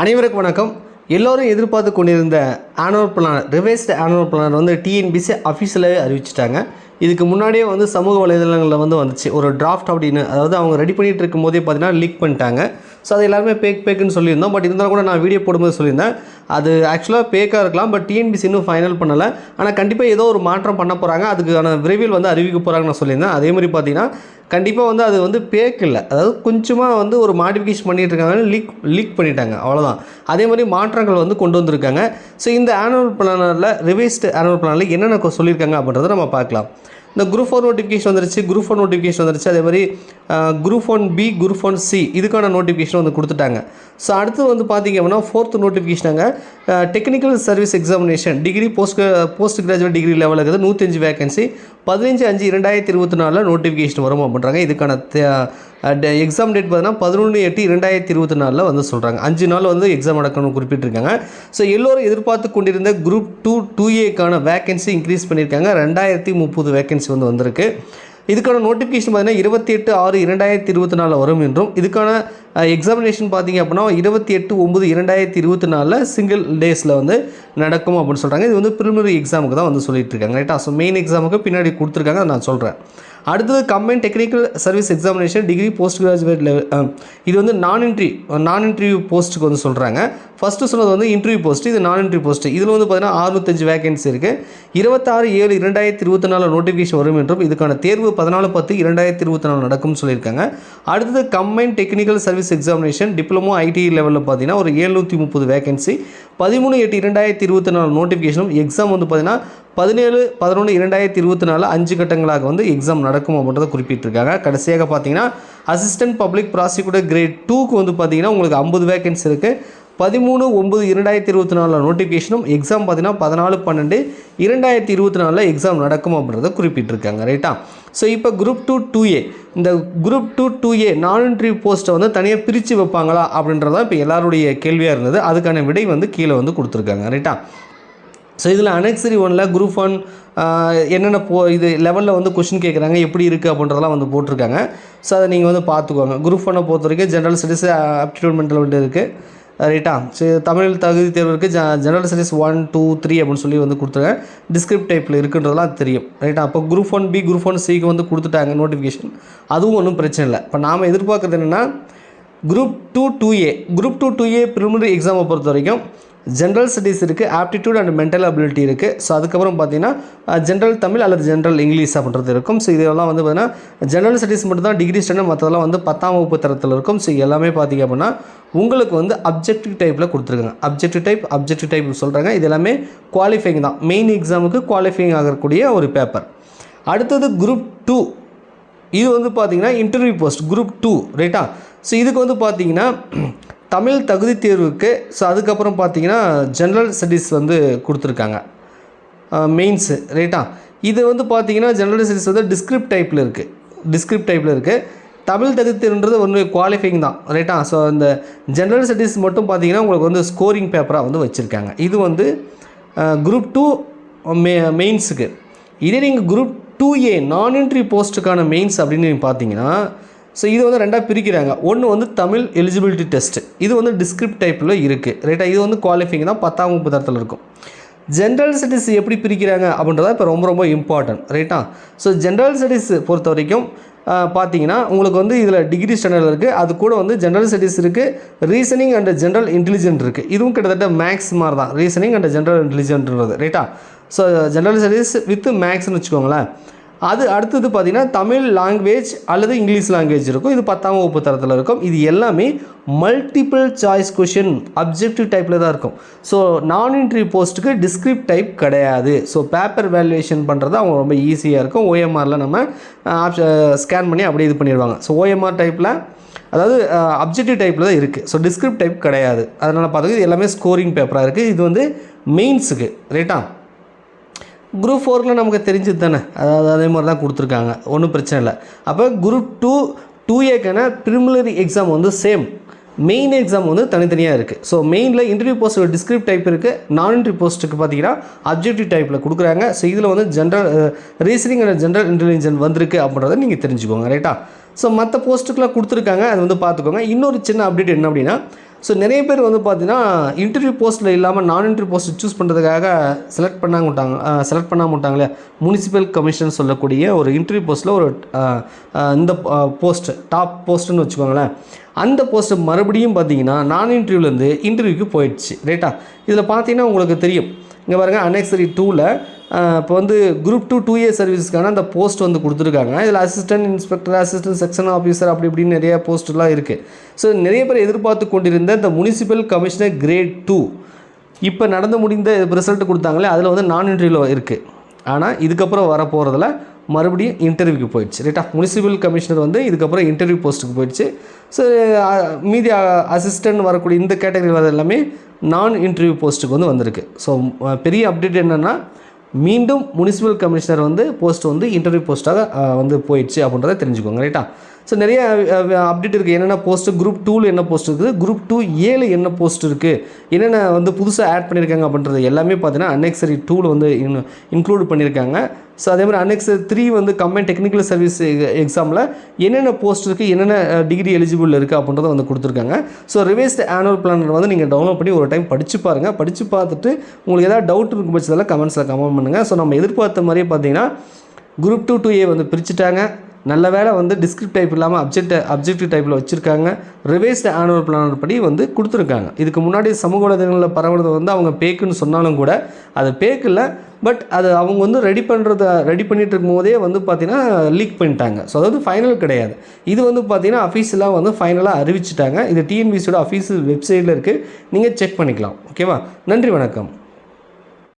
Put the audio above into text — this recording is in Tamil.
அனைவருக்கும் வணக்கம். எல்லோரும் எதிர்பார்த்து கொண்டிருந்த annual planar revised annual planar வந்து டிஎன்பிசி அஃபிஷியலாகவே அறிவிச்சிட்டாங்க. இதுக்கு முன்னாடியே வந்து சமூக வலைதளங்களில் வந்துச்சு ஒரு டிராஃப்ட் அப்படின்னு. அதாவது அவங்க ரெடி பண்ணிகிட்டு இருக்கும் போதே பார்த்தீங்கன்னா லீக் பண்ணிட்டாங்க. ஸோ அது எல்லாருமே பேக்குன்னு சொல்லியிருந்தோம். பட் இருந்தாலும் கூட நான் வீடியோ போடும்போது சொல்லியிருந்தேன் அது ஆக்சுவலாக பேக்காக இருக்கலாம். பட் டிஎன்பிசி இன்னும் ஃபைனல் பண்ணலை. ஆனால் கண்டிப்பாக ஏதோ ஒரு மாற்றம் பண்ண போகிறாங்க. அதுக்கான விரைவில் வந்து அறிவிக்க போகிறாங்கன்னு நான் சொல்லியிருந்தேன். அதே மாதிரி பார்த்தீங்கன்னா கண்டிப்பாக வந்து அது வந்து பேக் இல்லை, அதாவது கொஞ்சமாக வந்து ஒரு மாடிஃபிகேஷன் பண்ணிகிட்டு இருக்காங்கன்னு லீக் பண்ணிட்டாங்க, அவ்வளோதான். அதே மாதிரி மாற்றங்கள் வந்து கொண்டு வந்திருக்காங்க. ஸோ இந்த ஆனுவல் பிளானரில் ரிவைஸ்டு ஆனுவல் பிளானில் என்னென்ன சொல்லியிருக்காங்க அப்படின்றத நம்ம பார்க்கலாம். இந்த குரூப் 4 நோட்டிஃபிகேஷன் வந்துருச்சு, குரூப் 4 நோட்டிஃபிகேஷன் வந்துருச்சு. அதே மாதிரி குரூப் 1B குரூப் 1C இதுக்கான நோட்டிஃபிகேஷன் வந்து கொடுத்துட்டாங்க. ஸோ அடுத்து வந்து பார்த்திங்க அப்படின்னா 4th நோட்டிஃபிகேஷனாங்க technical service examination degree post graduate degree லெவலில் இருக்குது 105 வேகன்சி 15/5/2024 நோட்டிஃபிகேஷன் வரும் அப்படின்றாங்க. இதுக்கான எக்ஸாம் டேட் பார்த்தீங்கன்னா 11/8/2024 வந்து சொல்கிறாங்க. 5 நாள் வந்து எக்ஸாம் நடக்கணும்னு குறிப்பிட்டிருக்காங்க. ஸோ எல்லோரும் எதிர்பார்த்து கொண்டிருந்த குரூப் 2A வேகன்சி இன்க்ரீஸ் பண்ணியிருக்காங்க. 2030 வேகன்சி வந்து வந்திருக்கு. இதுக்கான நோட்டிஃபிகேஷன் பார்த்தீங்கன்னா 28/6/2024 வரும் என்றும், இதுக்கான எக்ஸாமினேஷன் பார்த்தீங்க அப்படின்னா 28/9/2024 சிங்கிள் டேஸில் வந்து நடக்கும் அப்படின்னு சொல்கிறாங்க. இது வந்து ப்ரிலிமினரி எக்ஸாமுக்கு தான் வந்து சொல்லிட்டு இருக்காங்க, ரைட்டா. ஸோ மெயின் எக்ஸாமுக்கு பின்னாடி கொடுத்துருக்காங்க, நான் சொல்கிறேன். அடுத்தது combine technical service examination degree post graduate level. இது வந்து நான் இன்டர்வியூ போஸ்ட்டுக்கு வந்து சொல்கிறாங்க. ஃபஸ்ட்டு சொன்னது வந்து இன்டர்வியூ போஸ்ட்டு, இது நான் இன்டர்வியூ போஸ்ட்டு. இதில் வந்து பார்த்தீங்கன்னா 605 வேகன்சி இருக்குது. 26/7/2024 நோட்டிஃபிகேஷன் வரும் என்றும், இதுக்கான தேர்வு 14/10/2024 நடக்கும்னு சொல்லியிருக்காங்க. அடுத்தது combine technical service examination diploma ID லெவலில் பார்த்தீங்கன்னா ஒரு 730 வேகன்சி 13/8/2024 நோட்டிஃபிகேஷனும். எக்ஸாம் வந்து பார்த்தீங்கன்னா 17/11/2024 5 கட்டங்களாக வந்து எக்ஸாம் நடக்கும் அப்படின்றத குறிப்பிட்டிருக்காங்க. கடைசியாக பார்த்தீங்கன்னா அசிஸ்டன்ட் பப்ளிக் ப்ராசிக்யூட்டர் கிரேட் 2க்கு வந்து பார்த்தீங்கன்னா உங்களுக்கு 50 வேகன்சி இருக்குது. 13/9/2024 நோட்டிஃபிகேஷனும். எக்ஸாம் பார்த்தீங்கன்னா 14/12/2024 எக்ஸாம் நடக்கும் அப்படின்றத குறிப்பிட்டிருக்காங்க, ரைட்டா. ஸோ இப்போ குரூப் 2A இந்த குரூப் 2A நான் இன்டர்வியூ போஸ்ட்டை வந்து தனியாக பிரித்து வைப்பாங்களா அப்படின்றதான் இப்போ எல்லாருடைய கேள்வியாக இருந்தது. அதுக்கான விடை வந்து கீழே வந்து கொடுத்துருக்காங்க, ரைட்டா. ஸோ இதில் அனெக்சரி 1ல் குரூப் 1 என்னென்ன இது லெவலில் வந்து கொஷின் கேட்குறாங்க, எப்படி இருக்குது அப்படின்றதெல்லாம் வந்து போட்டிருக்காங்க. ஸோ அதை நீங்கள் வந்து பார்த்துக்கோங்க. குரூப் 1 பொறுத்த வரைக்கும் ஜென்ரல் ஸ்டடீஸ் ஆப்டிடியூட் மென்டல் வந்து இருக்குது, ரைட்டா. ஸோ தமிழ் தகுதி தேர்வு இருக்குது. ஜெனரல் ஸ்டடீஸ் 1, 2, 3 அப்படின்னு சொல்லி வந்து கொடுத்துருக்கேன். டிஸ்கிரிப்ட் டைப்பில் இருக்குன்றதெல்லாம் தெரியும், ரைட்டா. அப்போ குரூப் 1B குரூப் 1Cக்கு வந்து கொடுத்துட்டாங்க நோட்டிஃபிகேஷன். அதுவும் ஒன்றும் பிரச்சனை இல்லை. இப்போ நாம் எதிர்பார்க்குறது என்னென்னா குரூப் 2A ப்ரிலிமினரி எக்ஸாமை பொறுத்த வரைக்கும் ஜென்ரல் ஸ்டடீஸ் இருக்குது, ஆப்டிடியூட் அண்ட் மென்டல் அபிலிட்டி இருக்குது. ஸோ அதுக்கப்புறம் பார்த்தீங்கன்னா ஜென்ரல் தமிழ் அல்லது ஜென்ரல் இங்கிலீஷ் அப்படின்றது இருக்கும். ஸோ இதெல்லாம் வந்து பார்த்தீங்கன்னா ஜென்ரல் ஸ்டடீஸ் மட்டும் தான் டிகிரி ஸ்டாண்டர்ட், மற்றதெல்லாம் வந்து 10ஆம் வகுப்பு தரத்தில் இருக்கும். ஸோ எல்லாமே பார்த்திங்க அப்படின்னா உங்களுக்கு வந்து அப்ஜெக்டிவ் டைப்பில் கொடுத்துருக்காங்க. அப்ஜெக்டிவ் டைப் சொல்கிறாங்க. இது எல்லாமே குவாலிஃபைங் தான், மெயின் எக்ஸாமுக்கு குவாலிஃபைங் ஆகக்கூடிய ஒரு பேப்பர். அடுத்தது குரூப் 2 இது வந்து பார்த்திங்கன்னா இன்டர்வியூ போஸ்ட் குரூப் 2, ரைட்டா. ஸோ இதுக்கு வந்து பார்த்திங்கன்னா தமிழ் தகுதி தேர்வுக்கு. ஸோ அதுக்கப்புறம் பார்த்தீங்கன்னா ஜென்ரல் ஸ்டடீஸ் வந்து கொடுத்துருக்காங்க மெயின்ஸு, ரைட்டா. இது வந்து பார்த்தீங்கன்னா ஜென்ரல் ஸ்டடீஸ் வந்து டிஸ்கிரிப்ட் டைப்பில் இருக்குது. தமிழ் தகுதி தேர்வுன்றது ஒன்று குவாலிஃபைங் தான், ரைட்டா. ஸோ இந்த ஜென்ரல் ஸ்டடீஸ் மட்டும் பார்த்தீங்கன்னா உங்களுக்கு வந்து ஸ்கோரிங் பேப்பராக வந்து வச்சுருக்காங்க. இது வந்து குரூப் 2 மெயின்ஸுக்கு. இதே நீங்கள் குரூப் 2A நான் இன்டர்வியூ போஸ்ட்டுக்கான மெயின்ஸ் அப்படின்னு நீங்கள் பார்த்தீங்கன்னா ஸோ இது வந்து ரெண்டாக பிரிக்கிறாங்க. ஒன்று வந்து தமிழ் எலிஜிபிலிட்டி டெஸ்ட்டு, இது வந்து டிஸ்கிரிப்ட் டைப்பில் இருக்குது, ரைட்டா. இது வந்து குவாலிஃபைங் தான், 10ஆம் வகுப்பு தரத்தில் இருக்கும். ஜென்ரல் ஸ்டடீஸ் எப்படி பிரிக்கிறாங்க அப்படின்றத இப்போ ரொம்ப இம்பார்ட்டன்ட், ரைட்டா. ஸோ ஜென்ரல் ஸ்டடீஸ் பொறுத்த வரைக்கும் பார்த்தீங்கன்னா உங்களுக்கு வந்து இதில் டிகிரி ஸ்டாண்டர்ட் இருக்குது, அது கூட வந்து ஜென்ரல் ஸ்டடீஸ் இருக்குது, ரீசனிங் அண்ட் ஜென்ரல் இன்டெலிஜென்ட் இருக்குது. இதுவும் கிட்டத்தட்ட மேக்ஸ் மாதிரி தான், ரீசனிங் அண்ட் ஜென்ரல் இன்டெலிஜென்ட்ன்றது, ரைட்டா. ஸோ ஜென்ரல் ஸ்டடீஸ் வித் மேக்ஸ்னு வச்சுக்கோங்களேன். அது அடுத்தது பார்த்திங்கன்னா தமிழ் லாங்குவேஜ் அல்லது இங்கிலீஷ் லாங்குவேஜ் இருக்கும். இது 10ஆம் வகுப்பு தரத்தில் இருக்கும். இது எல்லாமே மல்டிபிள் சாய்ஸ் கொஷின் அப்ஜெக்டிவ் டைப்பில் தான் இருக்கும். ஸோ நான் இன்டர்வியூ போஸ்ட்டுக்கு டிஸ்கிரிப்ட் டைப் கிடையாது. ஸோ பேப்பர் வேல்யூவேஷன் பண்ணுறது அவங்க ரொம்ப ஈஸியாக இருக்கும். OMRல நம்ம ஸ்கேன் பண்ணி அப்படியே இது பண்ணிடுவாங்க. ஸோ OMR டைப்பில், அதாவது அப்ஜெக்டிவ் டைப்பில் தான் இருக்குது. ஸோ டிஸ்கிரிப்ட் டைப் கிடையாது. அதனால் பார்த்துக்க இது எல்லாமே ஸ்கோரிங் பேப்பராக இருக்குது. இது வந்து மெயின்ஸுக்கு, ரைட்டா. குரூப் 4ல் நமக்கு தெரிஞ்சது தானே, அதாவது அதே மாதிரி தான் கொடுத்துருக்காங்க, ஒன்றும் பிரச்சனை இல்லை. அப்போ குரூப் 2A ப்ரிலிமினரி எக்ஸாம் வந்து சேம், மெயின் எக்ஸாம் வந்து தனித்தனியாக இருக்குது. ஸோ மெயினில் இன்டர்வியூ போஸ்ட் டிஸ்கிரிப்ட் டைப் இருக்குது, நான் இன்டர்வியூ போஸ்ட்டுக்கு பார்த்தீங்கன்னா அப்ஜெக்டிவ் டைப்பில் கொடுக்குறாங்க. ஸோ இதில் வந்து general reasoning and general intelligence வந்திருக்கு அப்படின்றத நீங்கள் தெரிஞ்சுக்கோங்க, ரைட்டா. ஸோ மற்ற போஸ்ட்டுக்கெலாம் கொடுத்துருக்காங்க, அது வந்து பார்த்துக்கோங்க. இன்னொரு சின்ன அப்டேட் என்ன அப்படின்னா ஸோ நிறைய பேர் வந்து பார்த்தீங்கன்னா இன்டர்வியூ போஸ்ட்டில் இல்லாமல் நான் இன்டர்வியூ போஸ்ட் சூஸ் பண்ணுறதுக்காக செலக்ட் பண்ணாமல் விட்டாங்களே. முனிசிபல் கமிஷன் சொல்லக்கூடிய ஒரு இன்டர்வியூ போஸ்ட்டில் ஒரு இந்த போஸ்ட் டாப் போஸ்ட்டுன்னு வச்சுக்கோங்களேன். அந்த போஸ்ட்டு மறுபடியும் பார்த்தீங்கன்னா நான் இன்டர்வியூலேருந்து இன்டர்வியூக்கு போயிடுச்சு. ரைட்டா? இதில் பார்த்தீங்கன்னா உங்களுக்கு தெரியும், இங்கே பாருங்கள் அனெக்சரி 2ல் இப்போ வந்து குரூப் 2 2A சர்வீஸ்க்கான அந்த போஸ்ட் வந்து கொடுத்துருக்காங்க. இதில் assistant inspector, assistant section officer அப்படி இப்படின்னு நிறைய போஸ்ட்லாம் இருக்குது. ஸோ நிறைய பேர் எதிர்பார்த்து கொண்டிருந்த இந்த முனிசிபல் கமிஷனர் கிரேட் 2 இப்போ நடந்து முடிந்த ரிசல்ட் கொடுத்தாங்களே, அதில் வந்து நான் இன்டர்வியூவில் இருக்குது. ஆனால் இதுக்கப்புறம் வர போகிறதுல மறுபடியும் இன்டர்வியூக்கு போயிடுச்சு. ரைட்டா? முனிசிபல் கமிஷனர் வந்து இதுக்கப்புறம் இன்டர்வியூ போஸ்ட்டுக்கு போயிடுச்சு. ஸோ மீதி அசிஸ்டன்ட் வரக்கூடிய இந்த கேட்டகரி வர எல்லாமே நான் இன்டர்வியூ போஸ்ட்டுக்கு வந்து வந்திருக்கு. ஸோ பெரிய அப்டேட் என்னென்னா, மீண்டும் முனிசிபல் கமிஷனர் வந்து போஸ்ட் வந்து இன்டர்வியூ போஸ்ட்டாக வந்து போயிடுச்சு அப்படின்றத தெரிஞ்சுக்கோங்க. ரைட்டா? ஸோ நிறைய அப்டேட் இருக்குது. என்னென்ன போஸ்ட்டு, குரூப் 2ல் என்ன போஸ்ட் இருக்குது, குரூப் 2Aல என்ன போஸ்ட் இருக்குது, என்னென்ன வந்து புதுசாக ஆட் பண்ணியிருக்காங்க அப்படின்றது எல்லாமே பார்த்தீங்கன்னா அனெக்சரி 2ல் வந்து இன்க்ளூட் பண்ணியிருக்காங்க. ஸோ அதே மாதிரி அனெக்சரி 3 வந்து கம்பைன் டெக்னிக்கல் சர்வீஸ் எக்ஸாமில் என்னென்ன போஸ்ட் இருக்குது, என்னென்ன டிகிரி எலிஜிபிள் இருக்குது அப்படின்றத வந்து கொடுத்துருக்காங்க. ஸோ ரிவைஸ்டு ஆனுவல் பிளானர் வந்து நீங்கள் டவுன்லோட் பண்ணி ஒரு டைம் படித்து பாருங்கள். படித்து பார்த்துட்டு உங்களுக்கு ஏதாவது டவுட் இருக்கும் பட்சத்தில் கமெண்ட்ஸில் கமெண்ட் பண்ணுங்கள். ஸோ நம்ம எதிர்பார்த்த மாதிரியே பார்த்தீங்கன்னா குரூப் 2 2A வந்து பிரிச்சுட்டாங்க. நல்ல வேலை வந்து டிஸ்கிரிப்ட் டைப் இல்லாமல் அப்ஜெக்டிவ் டைப்பில் வச்சுருக்காங்க. ரிவைஸ்டு ஆனுவல் பிளானர் படி வந்து கொடுத்துருக்காங்க. இதுக்கு முன்னாடி சமூக வலைதளங்களில் பரவுறது வந்து அவங்க பேக்குன்னு சொன்னாலும் கூட அது பேக்கு இல்லை. பட் அது அவங்க வந்து ரெடி பண்ணிட்டு இருக்கும் போதே வந்து பார்த்திங்கன்னா லீக் பண்ணிட்டாங்க. ஸோ அதாவது ஃபைனல் கிடையாது. இது வந்து பார்த்திங்கன்னா அஃபீஷியலாக வந்து ஃபைனலாக அறிவிச்சிட்டாங்க. இது டிஎன்பிசியோட அஃபீஷியல் வெப்சைட்டில் இருக்குது, நீங்கள் செக் பண்ணிக்கலாம். ஓகேவா? நன்றி, வணக்கம்.